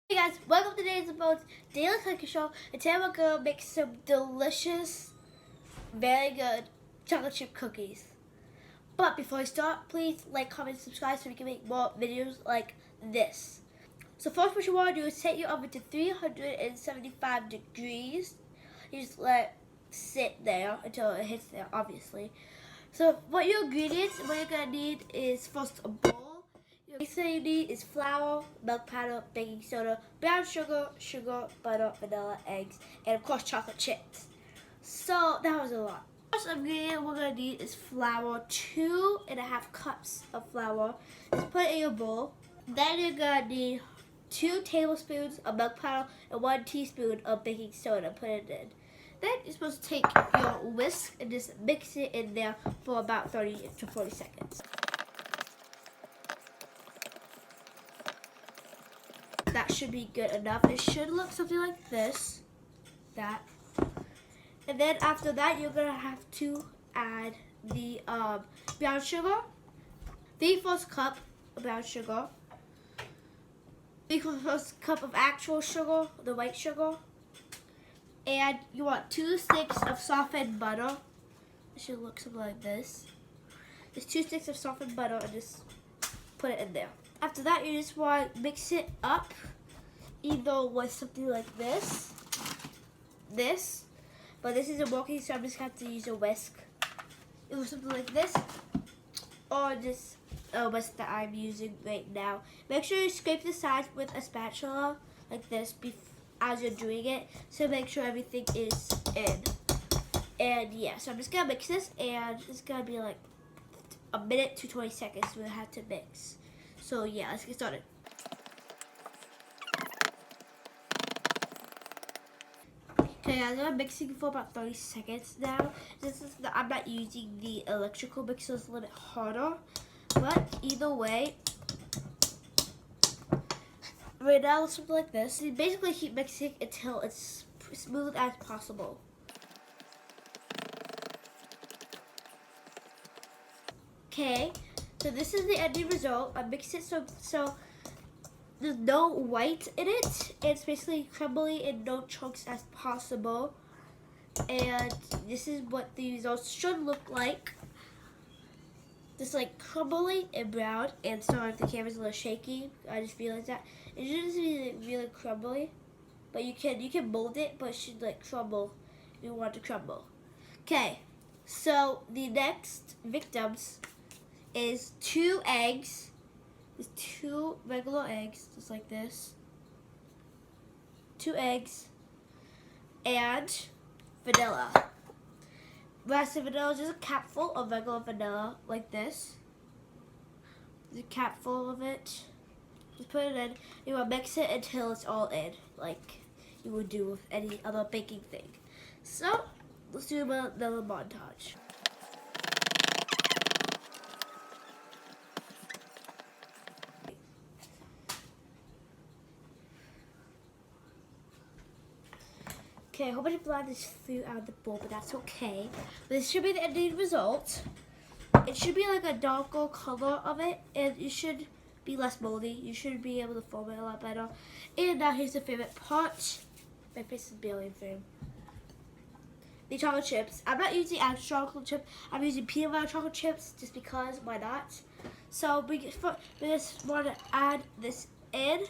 Hey guys, welcome to today's about Daily Cooking Show. And today we're gonna make some delicious, very good chocolate chip cookies. But before I start, please like, comment, subscribe so we can make more videos like this. So first what you want to do is set your oven to 375 degrees. You just let it sit there until it hits there, obviously. So what you're gonna need is first a bowl. Next thing you need is flour, milk powder, baking soda, brown sugar, butter, vanilla, eggs, and of course chocolate chips. So that was a lot. First ingredient we're gonna need is flour, 2.5 cups of flour. Just put it in your bowl. Then you're gonna need 2 tablespoons of milk powder and 1 teaspoon of baking soda. Put it in. Then you're supposed to take your whisk and just mix it in there for about 30 to 40 seconds. That should be good enough. It should look something like this. That. And then after that, you're going to have to add the brown sugar. 3/4 cup of brown sugar. 3/4 cup of actual sugar, the white sugar. And you want 2 sticks of softened butter. It should look something like this. Just 2 sticks of softened butter and just put it in there. After that, you just want to mix it up either with something like this, but this isn't working, so I'm just going to have to use a whisk. Either something like this, or just a whisk that I'm using right now. Make sure you scrape the sides with a spatula like this as you're doing it, so make sure everything is in. And yeah, so I'm just going to mix this, and it's going to be like a minute to 20 seconds we have to mix. So yeah, let's get started. Okay guys, I'm mixing for about 30 seconds now. I'm not using the electrical mixer, it's a little bit harder. But either way, right now it's something like this. You basically keep mixing until it's smooth as possible. Okay, so this is the ending result. I mixed it so there's no white in it. It's basically crumbly and no chunks as possible. And this is what the results should look like. Just like crumbly and brown. And sorry if the camera's a little shaky. I just realized that. It should just be really crumbly. But you can mold it, but it should like crumble if you want it to crumble. Okay, so the next victims is 2 eggs. There's 2 regular eggs, just like this. 2 eggs and vanilla. Rest of vanilla is just a capful of regular vanilla, like this. There's a capful of it. Just put it in. You want to mix it until it's all in, like you would do with any other baking thing. So let's do another montage. Okay, a whole bunch of blood just flew out of the bowl, but that's okay. But this should be the ending result. It should be like a darker color of it, and it should be less moldy. You should be able to form it a lot better. And now here's the favorite part. My face is barely in frame. The chocolate chips. I'm not using actual chocolate chip. I'm using peanut butter chocolate chips just because, why not? So we just want to add this in.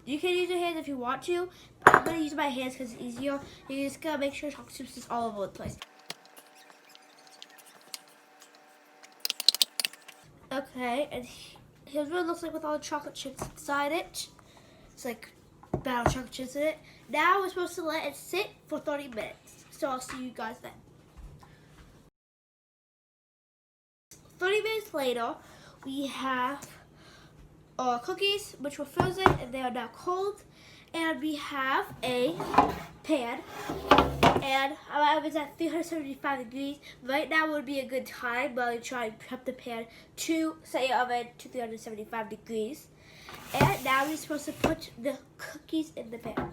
You can use your hands if you want to. I'm gonna use my hands because it's easier. You just gotta make sure chocolate chips is all over the place. Okay, and here's what it looks like with all the chocolate chips inside it. It's like battle chocolate chips in it. Now we're supposed to let it sit for 30 minutes. So I'll see you guys then. 30 minutes later, we have our cookies, which were frozen, and they are now cold. And we have a pan, and I was at 375 degrees. Right now would be a good time while you try and prep the pan to set your oven to 375 degrees. And now we're supposed to put the cookies in the pan.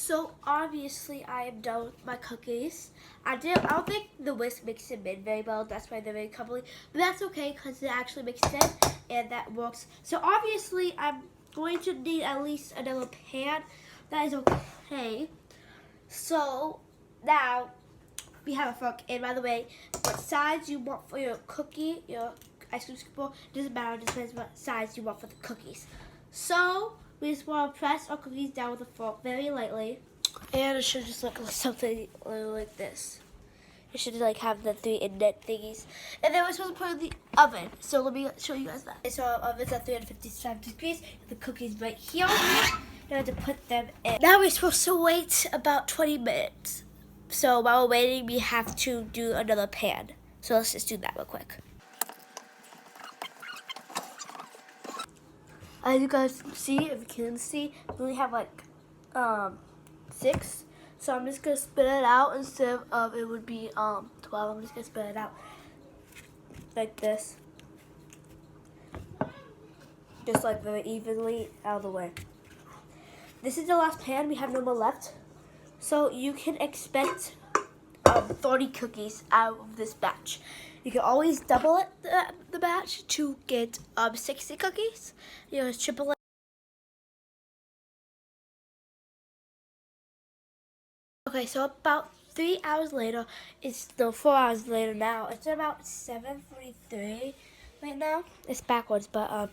So obviously I am done with my cookies. I don't think the whisk makes them in very well. That's why they're very crumbly. But that's okay because it actually makes sense and that works. So obviously I'm going to need at least another pan. That is okay. So now we have a fork. And by the way, what size you want for your cookie, your ice cream scoop bowl, doesn't matter. It depends what size you want for the cookies. So we just want to press our cookies down with a fork very lightly. And it should just look like something like this. It should like have the 3 indent thingies. And then we're supposed to put it in the oven. So let me show you guys that. So our oven's at 355 degrees. The cookies right here. Now we have to put them in. Now we're supposed to wait about 20 minutes. So while we're waiting, we have to do another pan. So let's just do that real quick. As you guys see, if you can see, we only have like 6. So I'm just gonna spit it out instead of it would be 12. I'm just gonna spit it out like this, just like very evenly out of the way. This is the last pan. We have no more left, so you can expect 30 cookies out of this batch. You can always double it the batch to get 60 cookies. You know, triple it. Okay, so about 3 hours later, it's still 4 hours later now. It's about 7:43 right now. It's backwards, but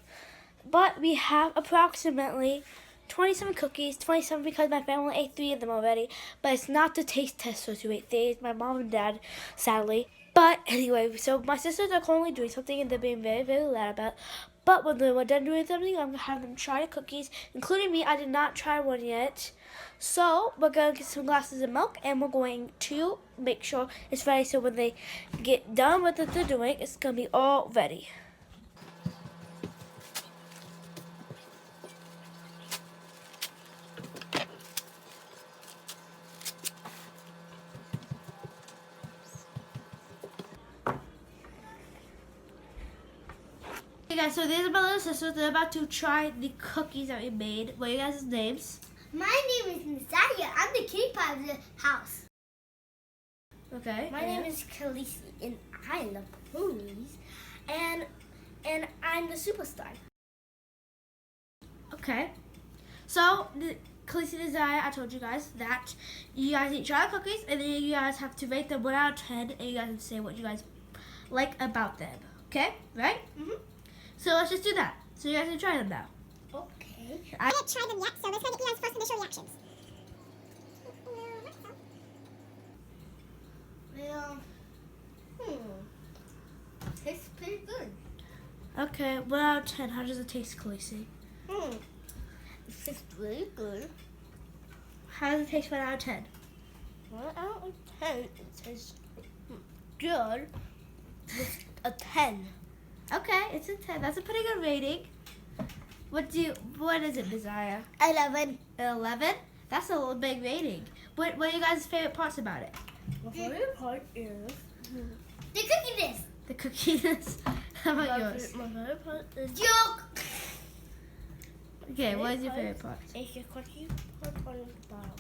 we have approximately 27 cookies. 27 because my family ate 3 of them already. But it's not the taste testers who ate 3. It's my mom and dad, sadly. But anyway, so my sisters are currently doing something and they're being very, very loud about it. But when they're done doing something, I'm going to have them try the cookies, including me. I did not try one yet. So we're going to get some glasses of milk and we're going to make sure it's ready. So when they get done with what they're doing, it's going to be all ready. Hey guys, so these are my little sisters. They're about to try the cookies that we made. What are you guys' names? My name is Natalia. I'm the kitty pie of the house. Okay. My name is Khaleesi, and I love ponies. And I'm the superstar. Okay. So, Khaleesi and Zaya, I told you guys that you guys eat try the cookies, and then you guys have to rate them 1 out of 10, and you guys have to say what you guys like about them. Okay? Right? Mhm. So let's just do that. So you guys can try them now. Okay. I haven't tried them yet, so let's try to get Eli's first initial reactions. Well, tastes pretty good. Okay, 1 out of 10. How does it taste, Khaleesi? It tastes really good. How does it taste 1 out of 10? 1 out of 10, it tastes good. With a 10. Okay, it's a 10. That's a pretty good rating. What is it, Desire? 11. 11? That's a little big rating. What are you guys' favorite parts about it? My favorite part is the cookiness. The cookies. How about yours? My favorite part is joke. Okay, what is your favorite part? It's the cookie part on the bottom.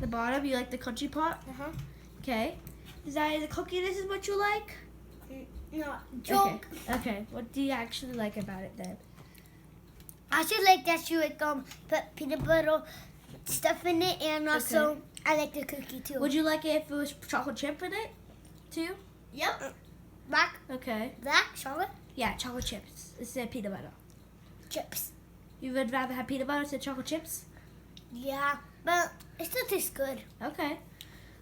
The bottom, you like the crunchy part? Uh-huh. Okay. Desire, the cookiness is what you like? No, joke. Okay, what do you actually like about it then? I should like that you like put peanut butter stuff in it, and also I like the cookie too. Would you like it if it was chocolate chip in it too? Yep. Black chocolate Yeah, chocolate chips instead of peanut butter. chips. You would rather have peanut butter instead of chocolate chips? Yeah, but it still tastes good. Okay.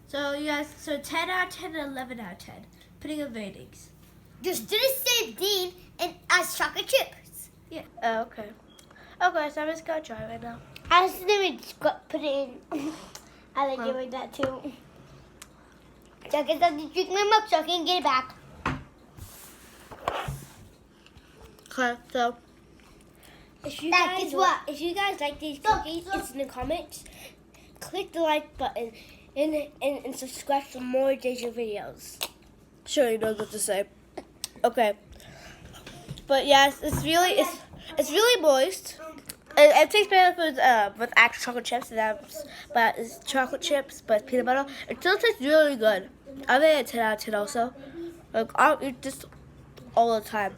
So you guys, 10 out of 10 and 11 out of 10. Pretty good ratings. Just do the same thing and as chocolate chips. Yeah. Oh, okay. Okay, so I'm just gonna try right now. I just never put it in. I like it like that too. So I guess I have to drink my milk so I can get it back. Okay, so If you guys like these cookies, it's in the comments. Click the like button and subscribe for more Deja videos. sure he knows what to say. Okay. But yes, it's really moist. It tastes better with actual chocolate chips, but it's chocolate chips, but it's peanut butter. It still tastes really good. I rate it 10 out of 10 also. Like, I'll eat this all the time.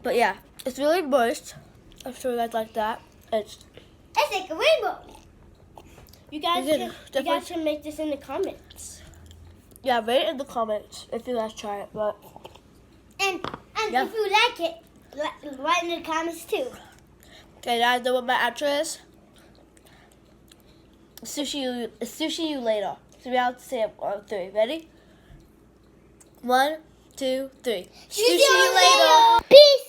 But yeah, it's really moist. I'm sure you guys like that. It's like a rainbow. you guys can make this in the comments. Yeah, rate it in the comments if you guys try it. But And yeah. if you like it, write in the comments too. Okay, guys, know what my outro is? Sushi you later. So we have to say it on 3. Ready? 1, 2, 3. See you later. Peace.